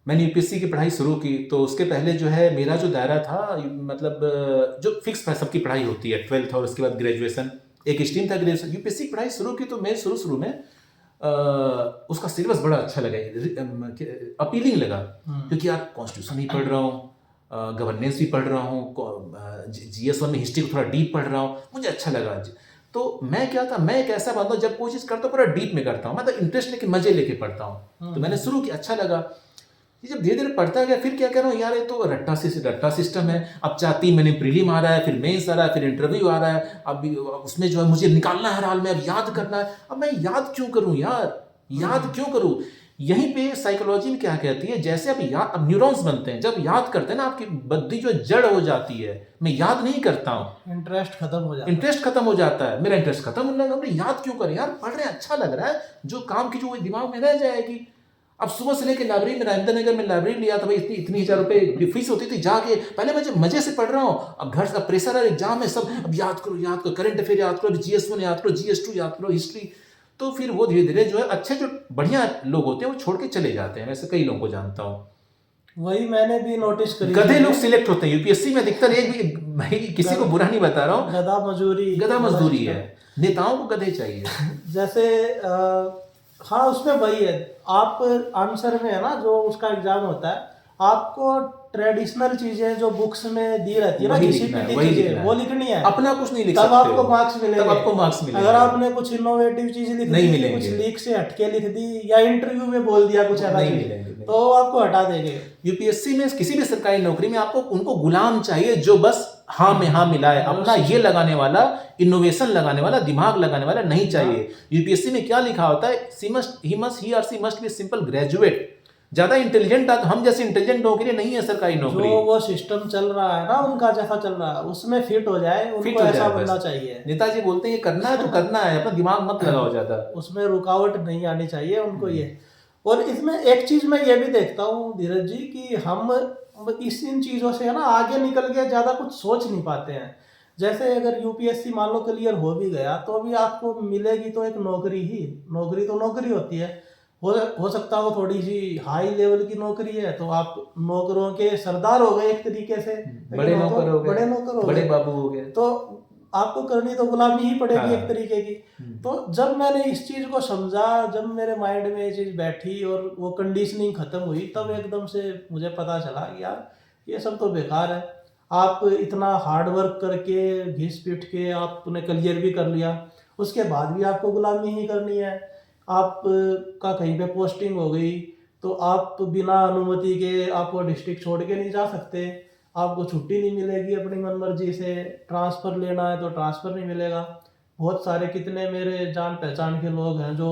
मैंने यूपीएससी की पढ़ाई शुरू की तो उसके पहले जो है मेरा जो दायरा था, मतलब जो फिक्स सबकी पढ़ाई होती है 12th और उसके बाद ग्रेजुएशन, एक स्ट्रीम था ग्रेजुएशन। यूपीएससी की पढ़ाई शुरू की तो मैं शुरू में उसका सिलेबस बड़ा अच्छा लगा, अपीलिंग लगा, क्योंकि यार कॉन्स्टिट्यूशन ही पढ़ रहा हूँ, गवर्नेंस भी पढ़ रहा हूँ, GS1 में हिस्ट्री को थोड़ा डीप पढ़ रहा हूँ, मुझे अच्छा लगा। तो मैं क्या था, मैं एक ऐसा बंदा हूँ जब कोई चीज़ करता हूँ पूरा डीप में करता हूँ, मतलब इंटरेस्ट लेके मजे लेके पढ़ता हूँ। तो मैंने शुरू किया, अच्छा लगा। ये जब धीरे धीरे पढ़ता गया, फिर क्या कह रहा हूँ यार, ये तो रट्टा सिस्टम है। अब 4-3 महीने प्रीलिम आ रहा है, फिर मेंस आ रहा है, फिर इंटरव्यू आ रहा है, अब उसमें जो है मुझे निकालना है हर हाल में, अब याद करना है। अब मैं याद क्यों करूँ यार, याद क्यों करूँ? यहीं पे साइकोलॉजी में क्या कहती है, जैसे अब न्यूरॉन्स बनते हैं, जब याद करते हैं ना, आपकी बुद्धि जो जड़ हो जाती है। मैं याद नहीं करता हूँ, इंटरेस्ट खत्म हो जाता है, मेरा इंटरेस्ट खत्म होने लगा। हमने याद क्यों करें यार, पढ़ रहे हैं, अच्छा लग रहा है, जो काम की जो दिमाग में रह जाएगी। अब सुबह से लेकर लाइब्रेरी में, राजेंद्र नगर में लाइब्रेरी लिया था भाई, इतनी 1000 रुपये फीस होती थी, जाके पहले मैं मजे से पढ़ रहा हूँ, अब घर का प्रेशर है, एग्जाम है, सब अब याद करो, करंट अफेयर याद करो, GS1 याद करो, GS2 याद करो, हिस्ट्री। तो फिर वो धीरे धीरे जो है अच्छे जो बढ़िया लोग होते हैं वो छोड़ के चले जाते हैं। वैसे कई लोगों को जानता हूँ, वही मैंने भी नोटिस करी, गधे लोग सिलेक्ट होते हैं यूपीएससी में अधिकतर। एक भी भाई किसी को बुरा नहीं बता रहा हूँ, गधा मजदूरी है, नेताओं को गधे चाहिए। जैसे हाँ, उसमें वही है, आप आंसर में है ना, जो उसका एग्जाम होता है, आपको ट्रेडिशनल चीजें जो बुक्स में दी रहती है ना, किसी भी चीजें वो लिखनी है, अपना कुछ नहीं लिख तब सकते, आपको मार्क्स मिलेंगे। अगर आपने कुछ इनोवेटिव चीज लिख दी, कुछ लीक से हटके लिख दी, या इंटरव्यू में बोल दिया कुछ अलग, तो आपको हटा देंगे। यूपीएससी में किसी भी सरकारी नौकरी में आपको उनको गुलाम चाहिए जो बस हाँ में हाँ मिलाए, अपना ये लगाने वाला, इनोवेशन लगाने वाला, दिमाग लगाने वाला नहीं चाहिए। यूपीएससी में क्या लिखा होता है, ही और सी मस्ट बी सिंपल ग्रेजुएट। ज्यादा इंटेलिजेंट हम जैसे इंटेलिजेंट लोगों के लिए नहीं है सरकारी नौकरी। जो वो सिस्टम चल रहा है ना, उनका जैसा चल रहा है उसमें फिट हो जाए, उनको ऐसा बनना चाहिए। नेताजी बोलते हैं ये करना है तो करना है, अपना दिमाग मत लगाओ ज्यादा, उसमें रुकावट नहीं आनी चाहिए उनको ये। और इसमें एक चीज मैं ये भी देखता हूँ धीरज जी, कि हम इन चीजों से है ना आगे निकल के ज्यादा कुछ सोच नहीं पाते हैं। जैसे अगर यूपीएससी मान लो क्लियर हो भी गया, तो अभी आपको मिलेगी तो एक नौकरी ही, नौकरी तो नौकरी होती है, हो सकता हो थोड़ी सी हाई लेवल की नौकरी है, तो आप नौकरों के सरदार हो गए एक तरीके से, बड़े नौकर हो गए, बड़े बाबू हो गए। तो आपको करनी तो गुलामी ही पड़ेगी हाँ। एक तरीके की। तो जब मैंने इस चीज़ को समझा, जब मेरे माइंड में ये चीज़ बैठी और वो कंडीशनिंग ख़त्म हुई, तब एकदम से मुझे पता चला कि यार ये सब तो बेकार है। आप इतना हार्ड वर्क करके, घिस-पिट के आपने क्लियर भी कर लिया, उसके बाद भी आपको गुलामी ही करनी है। आप का कहीं पे पोस्टिंग हो गई, तो आप बिना अनुमति के आप वो डिस्ट्रिक्ट छोड़ के नहीं जा सकते। आपको छुट्टी नहीं मिलेगी अपनी मनमर्जी से, ट्रांसफ़र लेना है तो ट्रांसफ़र नहीं मिलेगा। बहुत सारे कितने मेरे जान पहचान के लोग हैं जो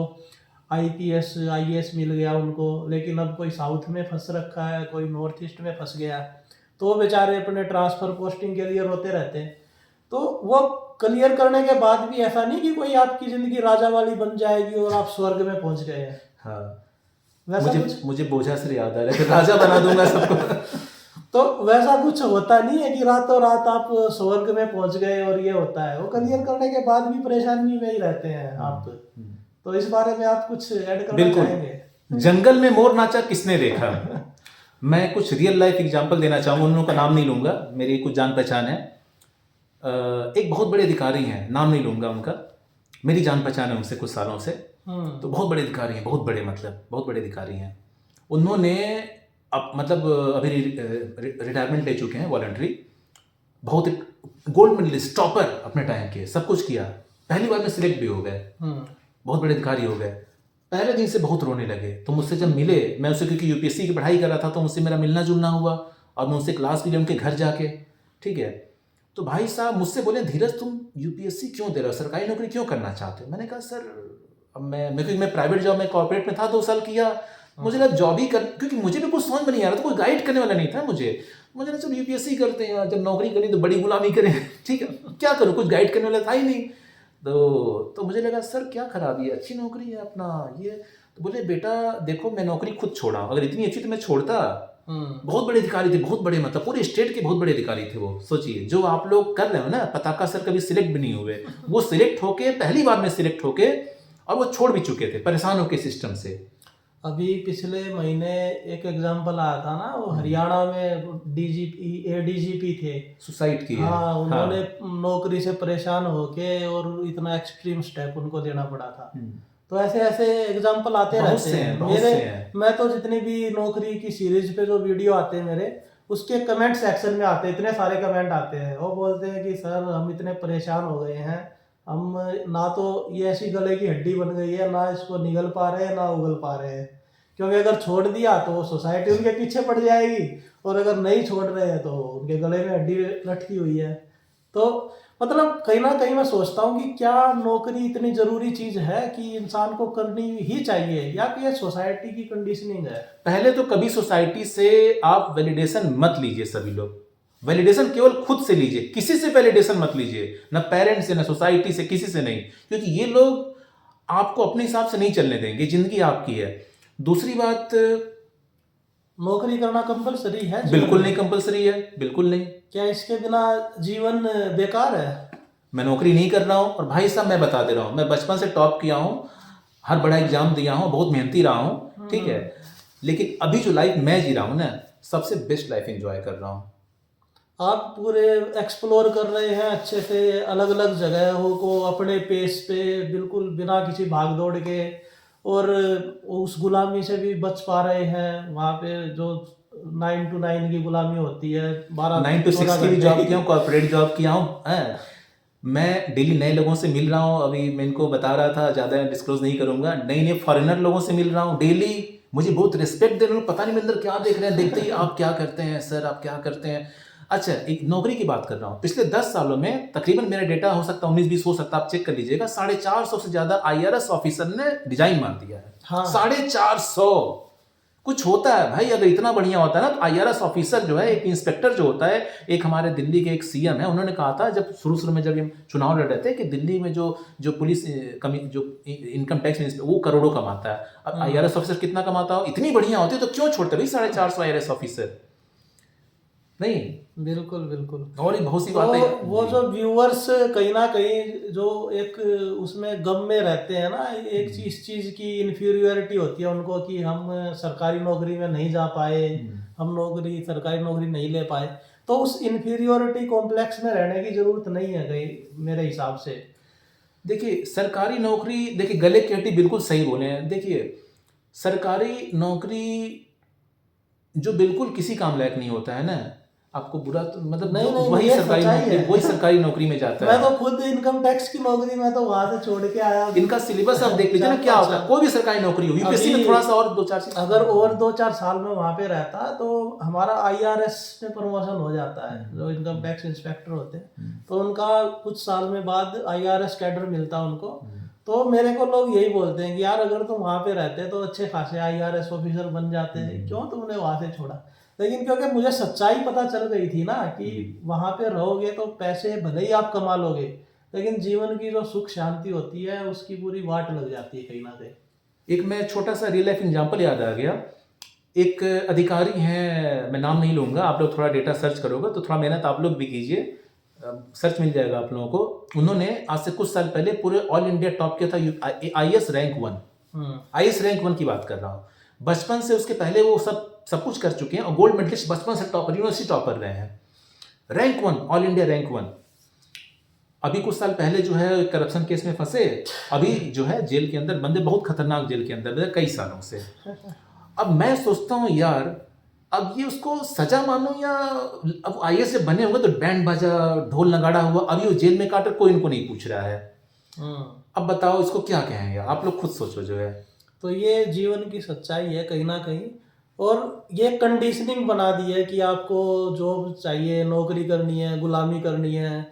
आईपीएस, आईएएस मिल गया उनको, लेकिन अब कोई साउथ में फँस रखा है, कोई नॉर्थ ईस्ट में फँस गया है, तो वो बेचारे अपने ट्रांसफ़र पोस्टिंग के लिए रोते रहते हैं। तो वो क्लियर करने के बाद भी ऐसा नहीं कि कोई आपकी ज़िंदगी राजा वाली बन जाएगी और आप स्वर्ग में पहुँच गए हैं। हाँ, वैसा मुझे कुछ मुझे बोझा से याद आ रहा है कि राजा बना दूंगा सबको। तो वैसा कुछ होता नहीं है कि रातों रात आप स्वर्ग में पहुंच गए और ये होता है। वो क्लियर करने के बाद भी परेशानी में ही रहते हैं आप। तो इस बारे में आप कुछ ऐड करना बिल्कुल। चाहेंगे? जंगल में मोर नाचा किसने देखा। मैं कुछ रियल लाइफ एग्जांपल देना चाहूँगा, उन लोगों का नाम नहीं लूँगा, मेरी कुछ जान पहचान है। एक बहुत बड़े अधिकारी हैं, नाम नहीं लूँगा उनका, मेरी जान पहचान है उनसे कुछ सालों से। तो बहुत बड़े अधिकारी हैं, बहुत बड़े, मतलब बहुत बड़े अधिकारी हैं। उन्होंने अब मतलब अभी रिटायरमेंट ले चुके हैं वॉलंटरी, बहुत गोल्ड मेडलिस्ट, टॉपर अपने टाइम के, सब कुछ किया, पहली बार में सिलेक्ट भी हो गए, बहुत बड़े अधिकारी हो गए। पहले दिन से बहुत रोने लगे, तो मुझसे जब मिले, मैं उससे क्योंकि यूपीएससी की पढ़ाई कर रहा था तो मुझसे मेरा मिलना जुलना हुआ और मैं उनसे क्लास भी लिया उनके घर जाके, ठीक है। तो भाई साहब मुझसे बोले, धीरज तुम यूपीएससी क्यों दे रहे हो, सरकारी नौकरी क्यों करना चाहते हो? मैंने कहा सर अब मैं प्राइवेट जॉब में कॉर्पोरेट में था 2 साल किया, मुझे लगा जॉब ही कर, क्योंकि मुझे भी कुछ समझ में नहीं आ रहा था, कोई गाइड करने वाला नहीं था मुझे लगा चलो यूपीएससी करते हैं, जब नौकरी करनी तो बड़ी गुलामी करें, ठीक है, क्या करूँ, कुछ गाइड करने वाला था ही नहीं। तो मुझे लगा सर क्या खराबी है, अच्छी नौकरी है अपना ये। तो बोले बेटा देखो मैं नौकरी खुद छोड़ा, अगर इतनी अच्छी तो मैं छोड़ता। बहुत बड़े अधिकारी थे, बहुत बड़े, मतलब पूरे स्टेट के बहुत बड़े अधिकारी थे वो। सोचिए जो आप लोग कर रहे हो ना, पताका सर कभी सिलेक्ट भी नहीं हुए, वो सिलेक्ट होके पहली बार में सिलेक्ट होके और वो छोड़ भी चुके थे परेशान होके सिस्टम से। अभी पिछले महीने एक एग्जाम्पल आया था ना, वो हरियाणा में डीजीपी एडीजीपी थे, सुसाइड किए। हाँ उन्होंने नौकरी से परेशान होके और इतना एक्सट्रीम स्टेप उनको लेना पड़ा था। तो ऐसे ऐसे एग्जाम्पल आते रहते हैं। मैं तो जितनी भी नौकरी की सीरीज पे जो वीडियो आते हैं मेरे, उसके कमेंट सेक्शन में आते हैं, इतने सारे कमेंट आते हैं, वो बोलते हैं कि सर हम इतने परेशान हो गए हैं, हम ना तो ये ऐसी गले की हड्डी बन गई है, ना इसको निगल पा रहे हैं ना उगल पा रहे हैं, क्योंकि अगर छोड़ दिया तो सोसाइटी उनके पीछे पड़ जाएगी, और अगर नहीं छोड़ रहे हैं तो उनके गले में हड्डी लटकी हुई है। तो मतलब कहीं ना कहीं मैं सोचता हूँ कि क्या नौकरी इतनी ज़रूरी चीज़ है कि इंसान को करनी ही चाहिए, या कि ये सोसाइटी की कंडीशनिंग है? पहले तो कभी सोसाइटी से आप वैलिडेशन मत लीजिए, सभी लोग वैलिडेशन केवल खुद से लीजिए, किसी से वैलिडेशन मत लीजिए, ना पेरेंट्स से ना सोसाइटी से, किसी से नहीं, क्योंकि ये लोग आपको अपने हिसाब से नहीं चलने देंगे, जिंदगी आपकी है। दूसरी बात, नौकरी करना कंपलसरी है? बिल्कुल नहीं कंपलसरी है, बिल्कुल नहीं। क्या इसके बिना जीवन बेकार है? मैं नौकरी नहीं कर रहा हूँ, और भाई साहब मैं बता दे रहा हूँ, मैं बचपन से टॉप किया हूँ, हर बड़ा एग्जाम दिया हूँ, बहुत मेहनती रहा हूँ, ठीक है, लेकिन अभी जो लाइफ मैं जी रहा हूँ ना, सबसे बेस्ट लाइफ एंजॉय कर रहा हूँ। आप पूरे एक्सप्लोर कर रहे हैं अच्छे से, अलग अलग जगहों को अपने पेस पे, बिल्कुल बिना किसी भाग दौड़ के, और उस गुलामी से भी बच पा रहे हैं। वहाँ पे जो 9 to 9 की गुलामी होती है, 9 to 6 की भी जॉब किया हूँ, कॉर्पोरेट जॉब किया हूँ, मैं डेली नए लोगों से मिल रहा हूँ। अभी मैं इनको बता रहा था, ज़्यादा डिस्क्लोज नहीं करूँगा, नए नए फॉरेनर लोगों से मिल रहा हूँ डेली, मुझे बहुत रिस्पेक्ट दे रहे हैं, पता नहीं मेरे अंदर क्या देख रहे हैं, देखते ही आप क्या करते हैं सर, आप क्या करते हैं। अच्छा, एक नौकरी की बात कर रहा हूँ, पिछले 10 सालों में तकरीबन मेरा डेटा हो सकता है 19-20 हो सकता है, आप चेक कर लीजिएगा, 450 से ज़्यादा IRS ऑफिसर ने डिजाइन मार दिया है। हाँ। 450 कुछ होता है भाई, अगर इतना बढ़िया होता है ना, तो IRS ऑफिसर जो है, एक इंस्पेक्टर जो होता है, एक हमारे दिल्ली के एक CM है, उन्होंने कहा था जब शुरू में जब ये चुनाव लड़ रहे थे कि दिल्ली में जो पुलिस जो इनकम टैक्स वो करोड़ों कमाता है, अब IRS ऑफिसर कितना कमाता हो, इतनी बढ़िया होती है तो क्यों छोड़ते भाई 450 IRS ऑफिसर? नहीं, बिल्कुल बिल्कुल। और ही बहुत सी तो बातें। वो जो व्यूअर्स कहीं ना कहीं जो एक उसमें गम में रहते हैं ना, एक इस चीज़ की इन्फीरियरिटी होती है उनको कि हम सरकारी नौकरी में नहीं जा पाए, हम सरकारी नौकरी नहीं ले पाए, तो उस इन्फीरियोरिटी कॉम्प्लेक्स में रहने की जरूरत नहीं है कहीं, मेरे हिसाब से। देखिए सरकारी नौकरी, देखिए गले की हड्डी बिल्कुल सही बोले हैं। देखिए सरकारी नौकरी जो बिल्कुल किसी काम लायक नहीं होता है ना, आपको बुरा तो मतलब नहीं जो नहीं, वही ये सरकारी सच्चाई नौकरी, है। वही सरकारी नौकरी में जाता मैं है। तो खुद इनकम टैक्स की नौकरी, मैं तो वहां से छोड़ के आया हूँ। इनका सिलेबस आप देख लीजिए ना, क्या होता है। कोई भी सरकारी नौकरी हो, यूपीएससी में अभी थोड़ा सा और 2-4 चीज, अगर और 2-4 साल में वहां पे रहता तो हमारा आईआरएस में प्रमोशन हो जाता है, जो इनकम टैक्स इंस्पेक्टर होते हैं, तो उनका कुछ साल में बाद आईआरएस कैडर मिलता है उनको। तो मेरे को लोग यही बोलते हैं कि यार अगर तुम वहां पे रहते तो अच्छे खासे आईआरएस ऑफिसर बन जाते, क्यों तुमने वहां से छोड़ा। लेकिन क्योंकि मुझे सच्चाई पता चल गई थी ना कि वहां पे रहोगे तो पैसे भले ही आप कमा लोगे, लेकिन जीवन की जो सुख शांति होती है उसकी पूरी वाट लग जाती है कहीं ना कहीं। एक मैं छोटा सा रियल लाइफ एग्जांपल याद आ गया। एक अधिकारी हैं, मैं नाम नहीं लूंगा, आप लोग थोड़ा डेटा सर्च करोगे तो थोड़ा मेहनत आप लोग भी कीजिए, सर्च मिल जाएगा आप लोगों को। उन्होंने आज से कुछ साल पहले पूरे ऑल इंडिया टॉप किया था, आईएएस रैंक 1, आईएएस रैंक 1 की बात कर रहा हूँ। बचपन से उसके पहले वो सब कुछ कर चुके हैं और गोल्ड मेडलिस्ट बचपन से टॉपर, यूनिवर्सिटी टॉपर रहे हैं, रैंक 1, ऑल इंडिया रैंक 1। अभी कुछ साल पहले जो है करप्शन केस में फंसे, अभी जो है जेल के अंदर, बंदे बहुत खतरनाक जेल के अंदर कई सालों से। अब मैं सोचता हूँ यार, अब ये उसको सजा मानो या अब आईएएस जब बने होंगे तो बैंड बाजा ढोल नगाड़ा हुआ, अभी वो जेल में काट, कोई इनको नहीं पूछ रहा है। अब बताओ इसको क्या कहें यार, आप लोग खुद सोचो जो है। तो ये जीवन की सच्चाई है कहीं ना कहीं, और ये कंडीशनिंग बना दी है कि आपको जॉब चाहिए, नौकरी करनी है, गुलामी करनी है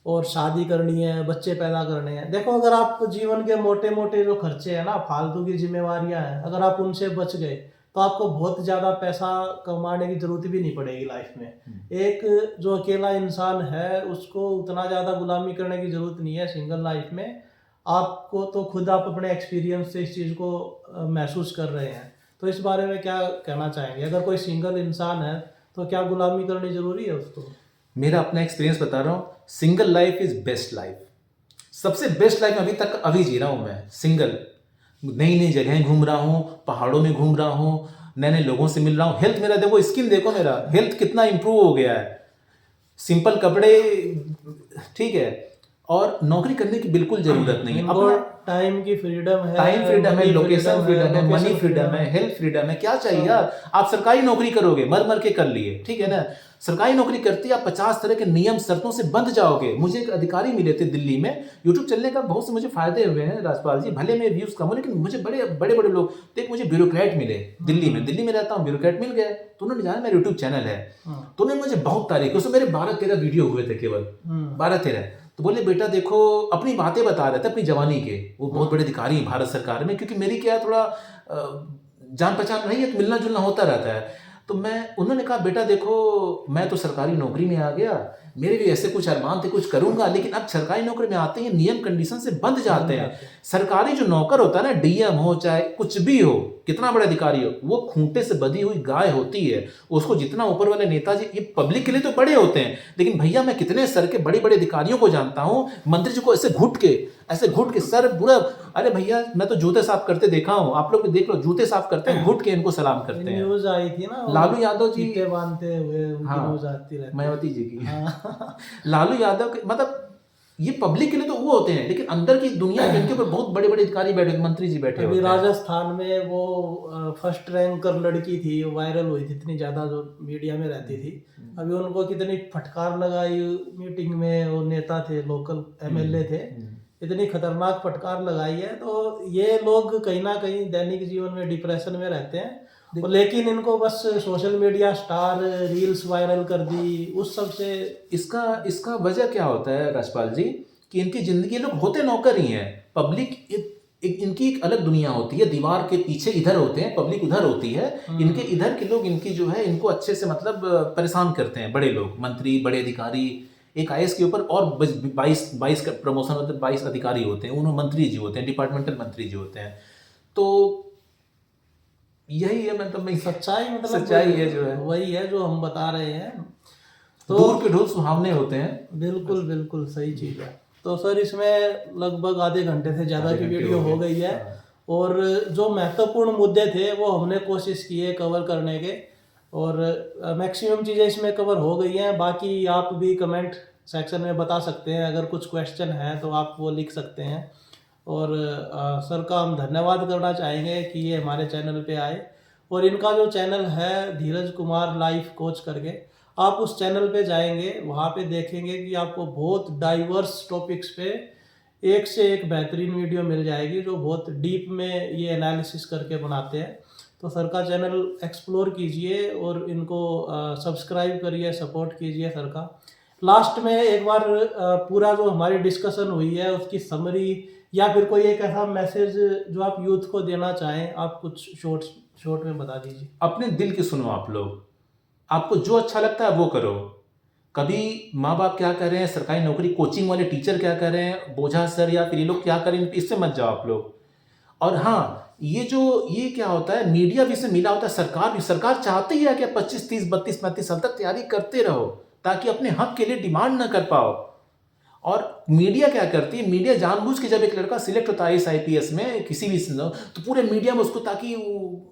और शादी करनी है, बच्चे पैदा करने हैं। देखो अगर आप जीवन के मोटे मोटे जो खर्चे हैं ना, फालतू की जिम्मेवारियां हैं, अगर आप उनसे बच गए तो आपको बहुत ज़्यादा पैसा कमाने की जरूरत भी नहीं पड़ेगी लाइफ में। एक जो अकेला इंसान है उसको उतना ज़्यादा गुलामी करने की जरूरत नहीं है सिंगल लाइफ में। आपको तो खुद आप अपने एक्सपीरियंस से इस चीज़ को महसूस कर रहे हैं। तो इस बारे में क्या कहना चाहेंगे, अगर कोई सिंगल इंसान है तो क्या गुलामी करनी जरूरी है उसको? मेरा अपना एक्सपीरियंस बता रहा हूँ, single life is best life, सबसे बेस्ट लाइफ अभी जी रहा हूँ मैं सिंगल। नई नई जगहें घूम रहा हूँ, पहाड़ों में घूम रहा हूँ, नए नए लोगों से मिल रहा हूँ। हेल्थ मेरा देखो, स्किन देखो, मेरा हेल्थ कितना इंप्रूव हो गया है। सिंपल कपड़े, ठीक है, और नौकरी करने की बिल्कुल जरूरत नहीं है। अपना टाइम की फ्रीडम है, टाइम फ्रीडम है, लोकेशन फ्रीडम है, मनी फ्रीडम है, हेल्थ फ्रीडम है, क्या चाहिए यार। आप सरकारी नौकरी करोगे, मर मर के कर लिए, ठीक है ना। सरकारी नौकरी करती है, आप 50 तरह के नियम शर्तों से बंध जाओगे। मुझे एक अधिकारी मिले थे दिल्ली में, यूट्यूब चलने का बहुत से मुझे फायदे हुए हैं राजपाल जी, भले में व्यूज कम हो, लेकिन मुझे बड़े बड़े बड़े लोग, देख मुझे ब्यूरोक्रेट मिले दिल्ली में रहता हूँ, ब्यूरोक्रेट मिल गए, तो उन्होंने जाना मेरा यूट्यूब चैनल है, तो उन्होंने मुझे बहुत तारीफ, उसमें मेरे 12-13 वीडियो हुए थे, केवल 12-13। तो बोले बेटा देखो, अपनी बातें बता रहे थे अपनी जवानी के, वो बहुत बड़े अधिकारी हैं भारत सरकार में, क्योंकि मेरी क्या थोड़ा जान पहचान नहीं है तो मिलना जुलना होता रहता है। तो उन्होंने कहा बेटा देखो, मैं तो सरकारी नौकरी में आ गया, मेरे भी ऐसे कुछ अरमान थे, कुछ करूंगा, लेकिन अब सरकारी नौकरी में आते हैं नियम कंडीशन से बंध जाते हैं। सरकारी जो नौकर होता है ना, डीएम हो चाहे कुछ भी हो, कितना बड़ा अधिकारी हो, वो खूंटे से बधी हुई गाय होती है। उसको जितना ऊपर वाले नेताजी, ये पब्लिक के लिए तो बड़े होते हैं, लेकिन भैया मैं कितने सर के बड़े बड़े अधिकारियों को जानता हूँ, मंत्री जी को ऐसे घुट के सर पूरा, अरे भैया मैं तो जूते साफ करते देखा हूँ, आप लोग देख लो, जूते साफ करते हैं, घुट के इनको सलाम करते हैं। न्यूज आई थी ना, लालू यादव जी बांधते हुए उनकी न्यूज आती रहती है, मायावती जी की। लालू यादव के, मतलब ये पब्लिक के लिए तो वो होते हैं, लेकिन अंदर की दुनिया के इनके ऊपर बहुत बड़े बड़े अधिकारी बैठे, मंत्री जी बैठे होते हैं। राजस्थान में वो फर्स्ट रैंकर लड़की थी, वायरल हुई थी इतनी ज्यादा, जो मीडिया में रहती थी। अभी उनको कितनी फटकार लगाई मीटिंग में, वो नेता थे, लोकल एमएलए थे, इतनी खतरनाक फटकार लगाई है। तो ये लोग कहीं ना कहीं दैनिक जीवन में डिप्रेशन में रहते हैं, लेकिन इनको बस social media star, reels viral कर दी, उस सब से। इसका वजह क्या होता है राजपाल जी, कि इनकी जिंदगी, लोग होते नौकर ही हैं, पब्लिक इनकी एक अलग दुनिया होती है, दीवार के पीछे इधर होते हैं, पब्लिक उधर होती है, इनके इधर के लोग इनकी जो है इनको अच्छे से मतलब परेशान करते हैं, बड़े लोग, मंत्री, बड़े अधिकारी। एक आईएएस के ऊपर और 22 का प्रमोशन होते हैं, 22 अधिकारी होते हैं, उन्होंने मंत्री जी होते हैं, डिपार्टमेंटल मंत्री जी होते हैं। तो यही है, मतलब सच्चाई, मतलब सच्चाई है जो है, वही है जो हम बता रहे हैं। तो दूर के ढोल सुहावने होते हैं। बिल्कुल बिल्कुल सही चीज है। तो सर इसमें लगभग आधे घंटे से ज़्यादा की वीडियो हो गई है, और जो महत्वपूर्ण मुद्दे थे वो हमने कोशिश की है कवर करने के। और मैक्सिमम चीज़ें इसमें कवर हो गई हैं। बाकी आप भी कमेंट सेक्शन में बता सकते हैं, अगर कुछ क्वेश्चन है तो आप वो लिख सकते हैं। और सर का हम धन्यवाद करना चाहेंगे कि ये हमारे चैनल पे आए। और इनका जो चैनल है धीरज कुमार लाइफ कोच करके, आप उस चैनल पे जाएंगे, वहाँ पे देखेंगे कि आपको बहुत डाइवर्स टॉपिक्स पे एक से एक बेहतरीन वीडियो मिल जाएगी, जो बहुत डीप में ये एनालिसिस करके बनाते हैं। तो सर का चैनल एक्सप्लोर कीजिए और इनको सब्सक्राइब करिए, सपोर्ट कीजिए सर का। लास्ट में एक बार पूरा जो हमारी डिस्कशन हुई है उसकी समरी या फिर कोई एक ऐसा मैसेज जो आप यूथ को देना चाहें, आप कुछ शॉर्ट में बता दीजिए। अपने दिल की सुनो आप लोग, आपको जो अच्छा लगता है वो करो। कभी माँ बाप क्या कर रहे हैं, सरकारी नौकरी कोचिंग वाले टीचर क्या कर रहे हैं, बोझा सर या फिर ये लोग क्या करें, इससे मत जाओ आप लोग। और हाँ, ये क्या होता है, मीडिया भी इससे मिला होता है, सरकार चाहती है कि 25 30 32 35 साल तक तैयारी करते रहो ताकि अपने हक के लिए डिमांड ना कर पाओ। और मीडिया क्या करती है, मीडिया जानबूझ के जब एक लड़का सिलेक्ट होता है IAS में किसी भी तो पूरे मीडिया में उसको, ताकि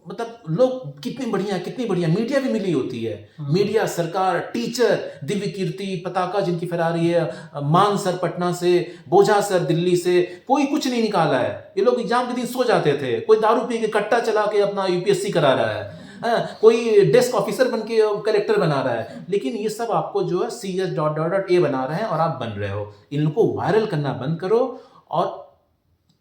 मतलब लोग कितनी बढ़िया मीडिया भी मिली होती है। मीडिया, सरकार, टीचर, दिव्य कीर्ति पताका जिनकी फरारी है, मान सर पटना से, बोझा सर दिल्ली से, कोई कुछ नहीं निकाला है। ये लोग एग्जाम के दिन सो जाते थे, कोई दारू पी के कट्टा चला के अपना UPSC करा रहा है, कोई डेस्क ऑफिसर बन के कलेक्टर बना रहा है। लेकिन ये सब आपको जो है CS.A बना रहे हैं और आप बन रहे हो। इनको वायरल करना बंद करो और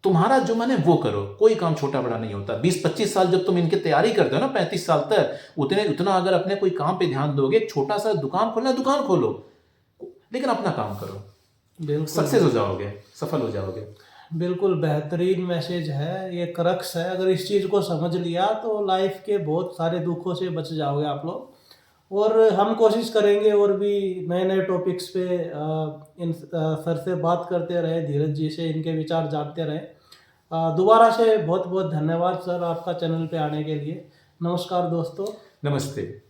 तुम्हारा जो मन है वो करो। कोई काम छोटा बड़ा नहीं होता। 20-25 साल जब तुम इनकी तैयारी करते हो ना, 35 साल तक, उतना अगर अपने कोई काम पे ध्यान दोगे, एक छोटा सा दुकान खोलना, दुकान खोलो, लेकिन अपना काम करो, बिल्कुल सक्सेस हो जाओगे, सफल हो जाओगे। बिल्कुल बेहतरीन मैसेज है, ये क्रक्स है। अगर इस चीज़ को समझ लिया तो लाइफ के बहुत सारे दुखों से बच जाओगे आप लोग। और हम कोशिश करेंगे और भी नए नए टॉपिक्स पे इन सर से बात करते रहे, धीरज जी से इनके विचार जानते रहे। दोबारा से बहुत बहुत धन्यवाद सर आपका चैनल पे आने के लिए। नमस्कार दोस्तों। नमस्ते।